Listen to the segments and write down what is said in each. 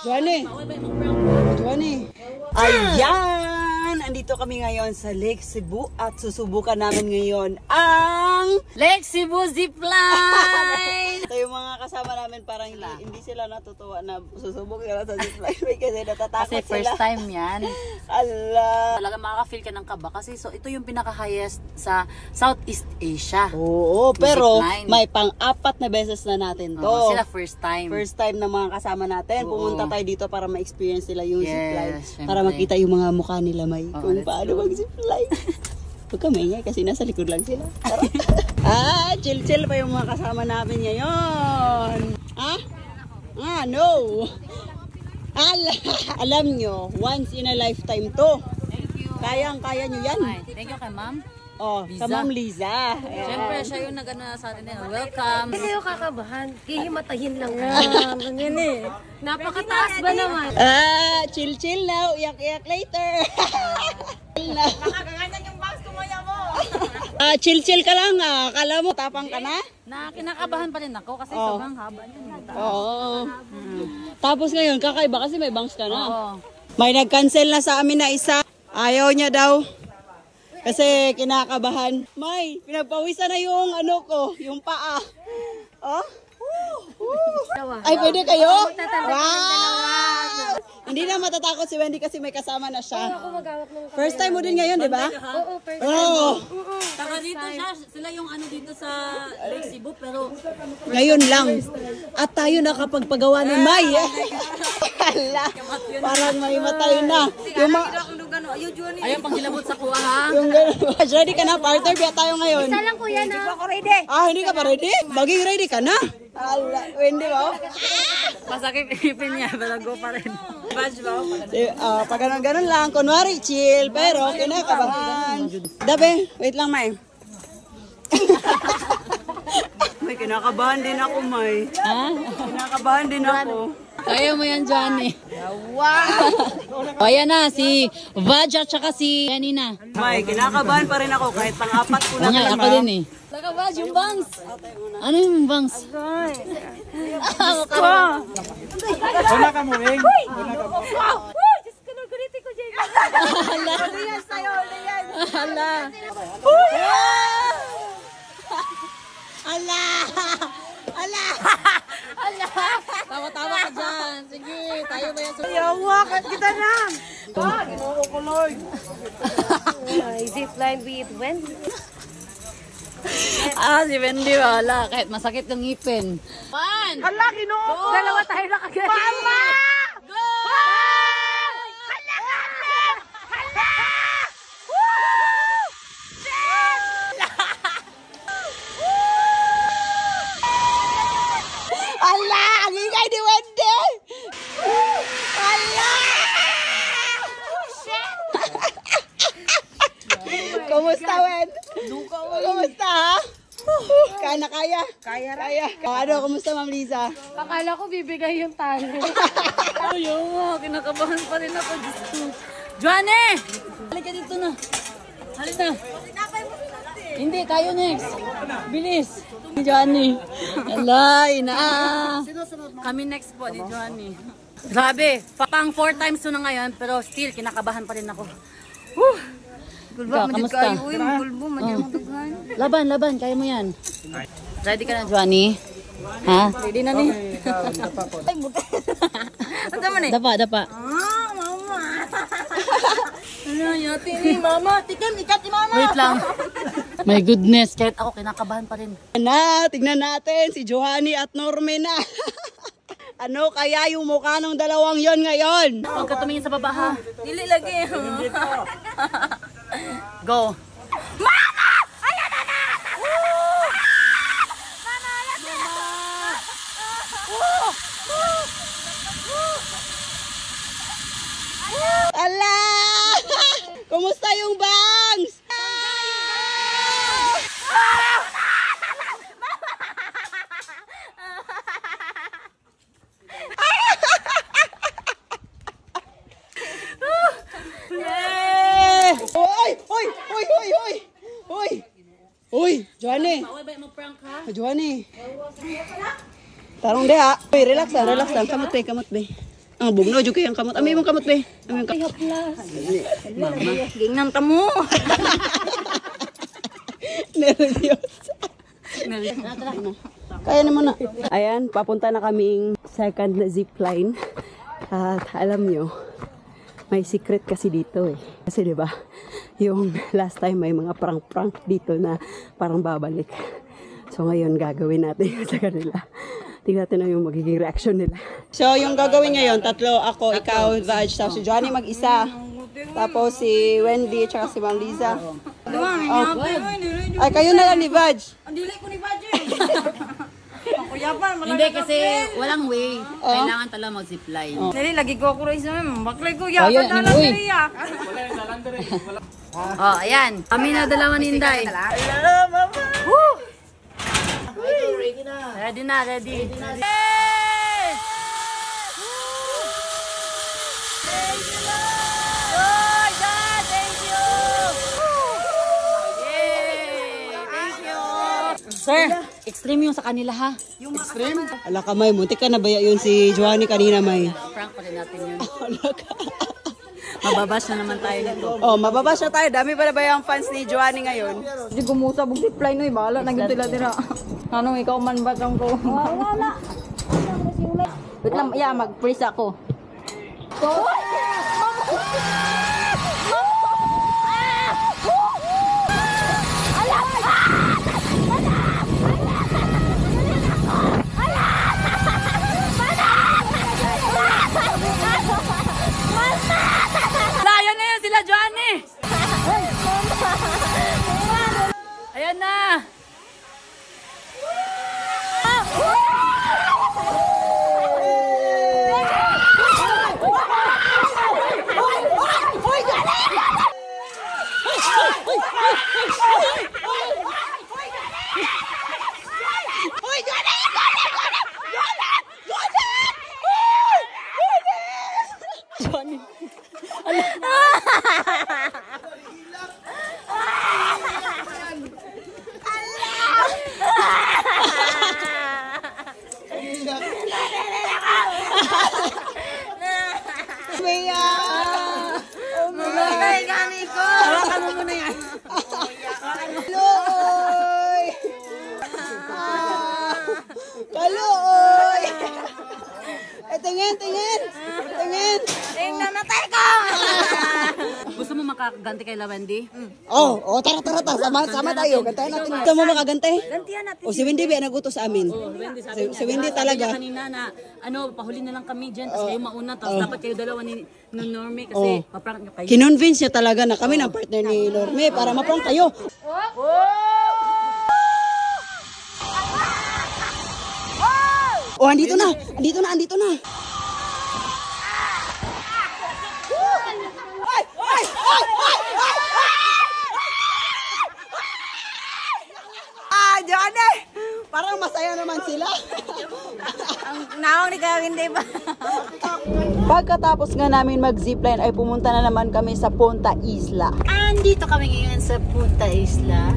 Johnny! Johnny! Ayan! Andito kami ngayon sa Lake Cebu at susubukan namin ngayon ang Lake Cebu Zipline! Ito yung mga kasama namin parang hindi sila natutuwa na susubok sila sa zipline kasi natatakot Kasi first sila. time yan. Allah! Talaga makaka-feel ka ng kaba kasi so ito yung pinaka-highest sa Southeast Asia. Oo, pero zipline. may pang-apat na beses na natin to. Oo, sila first time. First time ng mga kasama natin. Oo. Pumunta tayo dito para ma-experience nila yung zipline. syempre. Para makita yung mga mukha nila may Oo, kung let's paano go. mag-zipline. Huwag ka maingay kasi nasa likod lang sila. Chill-chill pa yung mga kasama namin ngayon. No. Alam nyo, once in a lifetime to. Thank you. Kayang-kaya nyo yan. Ay, thank you kay ma'am. Oh, Liza. sa Ma'am Liza. Ayan. Siyempre, siya yung nag-ano sa atin din. Welcome. Hindi kayo kakabahan. Hihimatahin lang yan. Ganyan eh. Napakataas ba naman? Chill-chill now. Iyak-iyak later. Nakakaganyan yung box kumaya mo. Chill-chill ka lang. Akala mo, tapang ka na? Kinakabahan pa rin ako kasi sobrang haba niya. Oo. Tapos ngayon, kakaiba kasi may bangs ka na. Oo. May nag-cancel na sa amin na isa. Ayaw niya daw. Kasi kinakabahan. May, pinagpawisan na yung ano ko, yung paa. Oh? Ay, pwede kayo? Wow! Hindi na matatakot si Wendy kasi may kasama na siya. First time mo din ngayon, di ba? Oo, first time. Oo. Taga dito siya, sila yung ano dito sa Lake Cebu pero Ngayon lang. At tayo nakapagpagawa ni May. Hala, parang may matay na. Yung ayaw pang hilabot sa kuha ha. yung ready ka na, partner? Biya tayo ngayon. Isa lang kuya na. Hindi ka pa ready? Baging ready ka na. Hala, Wendy ba? Masakit ipin niya pero go pa rin. Badge ba? Pag ganun lang, kunwari chill, pero kinakabahan. Dabe, wait lang, May. May kinakabahan din ako, May. Ha? Kinakabahan din ako. Kaya mo yan, Johnny. Wow! O, ayan na, si Vaj at saka si Janina. May, kinakabahan pa rin ako kahit pang-apat ko na Nga, talaga. ako din eh. Saka Vaj, yung bangs. Ano yung bangs? Una ka mo, Wing. Una ka mo. Hala. Ala! Ala! Tawa-tawa ka dyan. Sige, tayo ba yan? Yawakan kita na! Zipline with Wendy. Si Wendy, wala. Kahit masakit yung ngipin. One! Ala, Ginoo! Dalawa tayo na kagad. Mama! Go! Ala! Ang ingay ni Wendy! Ala! Kumusta, Wen? Kumusta, ha? Kaya na kaya? Kaya. Ano, kumusta, Ma'am Liza? Akala ko bibigay yung talo. Ayaw, kinakabahan pa rin ako. Diyos ko. Johnny! Halika dito na. Halika. Hindi, kayo next. Bilis. Johnny. Alay na. Kami next po ni Johnny. Grabe, pang 4 times to na ngayon, pero still, kinakabahan pa rin ako. Whew! Ikaw, kamusta? Laban, kaya mo yan. Ready ka na, Johnny? Ha? Ready na ni. Dapa. Ano yati ni Mama? Tikim, ikat ni Mama. Wait lang. My goodness, kahit ako kinakabahan pa rin. Tignan natin si Johanny at Norme na. Ano kaya yung mukha ng dalawang yon ngayon? Huwag ka tumingin sa baba ha. Dili lagi. Go. Mama! Ayan na na! Ala! Kumusta yung bangs? Uy, Johnny. Mag-prank ha? Johnny. Tarong de ha. Uy, relax lang. Kamot be. Ang bugno, dyan kayang kamot. Ami mong kamot, be. Ami mong kamot. Gingnan mo. Nervyos. Kaya naman na. Ayan, papunta na kaming second zipline. At alam nyo, may secret kasi dito eh. Kasi diba, yung last time may mga prank-prank dito na parang babalik. So ngayon gagawin natin sa kanila. Tingnan natin na yung magiging reaction nila. So yung gagawin ngayon, tatlo ako, ikaw, Vaj, tapos si Johnny mag-isa. Tapos si Wendy, tsaka si Ma'am Liza. Ay, kayo na lang ni Vaj. Hindi kasi walang way. Kailangan talaga mag-zipline. Dali, lagi ko ako rin sa mga baklay ko. Ayun, Yapan na lang uy. dali ah. Oh, ayan. Kami na dalawa ni Inday. Ready na, ready. Sir, extreme yung sa kanila ha. Extreme? Ala ka, May. Muntik ka na baya yun si Johnny kanina, May. Prank pa rin natin yun. Ala ka. Mababash na naman tayo nito. Oh, mababasa tayo. Dami pa na ba yung fans ni Johnny ngayon? Hindi gumusa bug zipline no, bahala nang gito tira. Ano ikaw man ba tang ko? Wala. Wait lang, yeah, mag-freeze ako. Layo na yun sila, Johnny! Ayan na! Kaloy! Kaloy! Tingin! Tingin! Namatay ko! Gusto mo makaganti kay La Wendy? Oh, tara. Sama tayo. Gantahan natin. Gusto mo makagante? Gantihan natin. O si Wendy ba nagutos sa amin? Si Wendy talaga. Sabi niya kanina na, pahuli na lang kami dyan, tapos kayo mauna, tapos dapat kayo dalawa ni Normie kasi paprank nyo kayo. Kinonvince niya talaga na kami ng partner ni Norme para maprank kayo. Oh, andito na. Johnny! Parang masaya naman sila. Naong ni kayo hindi ba? Pagkatapos nga namin mag-zipline ay pumunta na naman kami sa Punta Isla. Andito kami ngayon sa Punta Isla.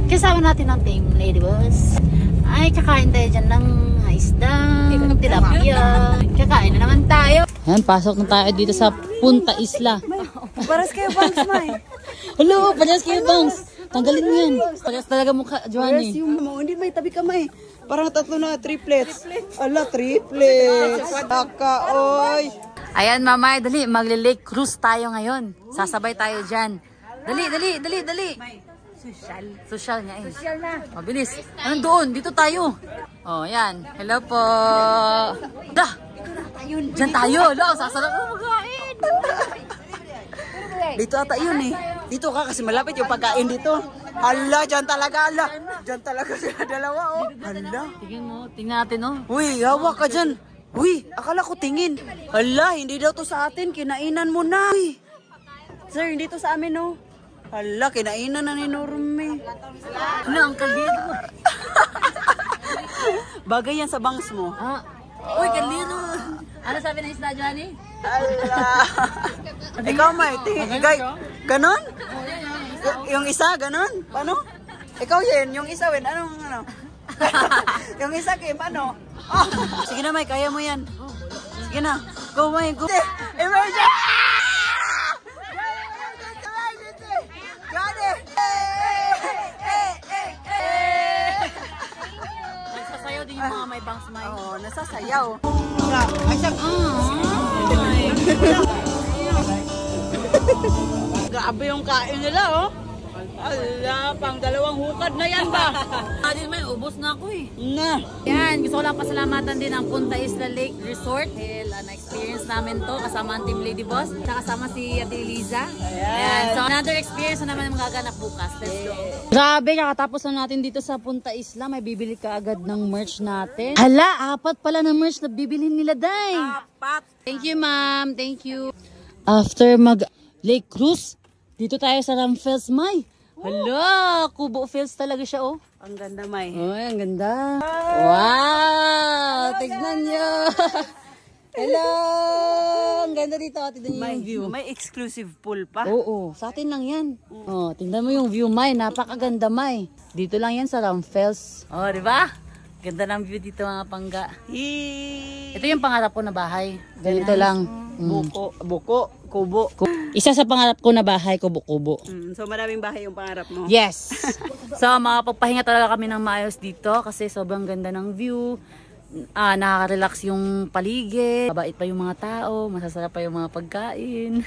Kasama natin ang team Lady Boss. Ay, kakain tayo dyan ng isda, tilapia. Kakain na naman tayo. Yan, pasok na tayo dito sa Punta Isla. Paras kayo bangs, May. Hello, pares kayo, Bangs. Tanggalin mo yan. Pares talaga mukha, Johnny. Yung mo, hindi may tabi kamay. Parang tatlo na triplets. Ala, triplets. Baka, oy. Ayan, mamay, dali. Magli-lake cruise tayo ngayon. Sasabay tayo dyan. Dali. Social nga eh. Social na. Mabilis. Anong doon? Dito tayo. Oh, yan. Hello po. Dyan tayo. Sasarap ko magain. Dito ata yun eh. Dito ka kasi malapit yung pagkain dito. Hala, dyan talaga, ala. Dyan talaga sila dalawa, oh. Hala. Tingnan natin, oh. Uy, hawak ka dyan. Uy, akala ko tingin. Hala, hindi daw to sa atin. Kinainan mo na. Uy. Sir, hindi to sa amin, oh. Hala, kinainan na ni Norme. Ano, ang kaldito mo? Bagay yan sa bangs mo. Uy, kaldito. Ano sabi ng isla, Johnny? Hala. Ikaw, May. Tingay. Ganon? Yung isa, ganon? Paano? Ikaw, Yen. Yung isa, Wen. Anong, ano? Yung isa, Kim. Ano? Sige na, May. Kaya mo yan. Sige na. Go, May. Go. Emergency! Nagsasayaw din yung mga may bangs, May. Oo, nasasayaw. Ay, grabe yung kain nila, oh. Ala, pang dalawang hukad na yan ba? Din May, ubos na ako eh. Na. Yan, gusto ko lang pasalamatan din ang Punta Isla Lake Resort. Dahil na-experience namin to kasama ang Team Lady Boss. At kasama si Ate Eliza. Ayan. So another experience na naman ang magaganap bukas. Let's go. Grabe, kakatapos na natin dito sa Punta Isla. May bibili ka agad ng merch natin. Hala, 4 pala na merch na bibilhin nila, Day. 4. Thank you, ma'am. Thank you. After mag-lake cruise, dito tayo sa Ramfels, May. Hala, Kubo Fells talaga siya, oh. Ang ganda, May. Ay, ang ganda. Wow! Tignan nyo. Hello! Ang ganda dito. Tignan nyo yung view. May exclusive pool pa. Oo, sa atin lang yan. Oh, tignan mo yung view, May. Napakaganda, May. Dito lang yan sa Ramfels. Oh, di ba? Ganda ng view dito, mga pangga. Ito yung pangarap ko na bahay. Ganito lang. Buko, kubo. Isa sa pangarap ko na bahay, kubo-kubo. So maraming bahay yung pangarap mo. Yes. So makapagpahinga talaga kami ng maayos dito kasi sobrang ganda ng view. Nakaka-relax yung paligid. Mabait pa yung mga tao, masasarap pa yung mga pagkain.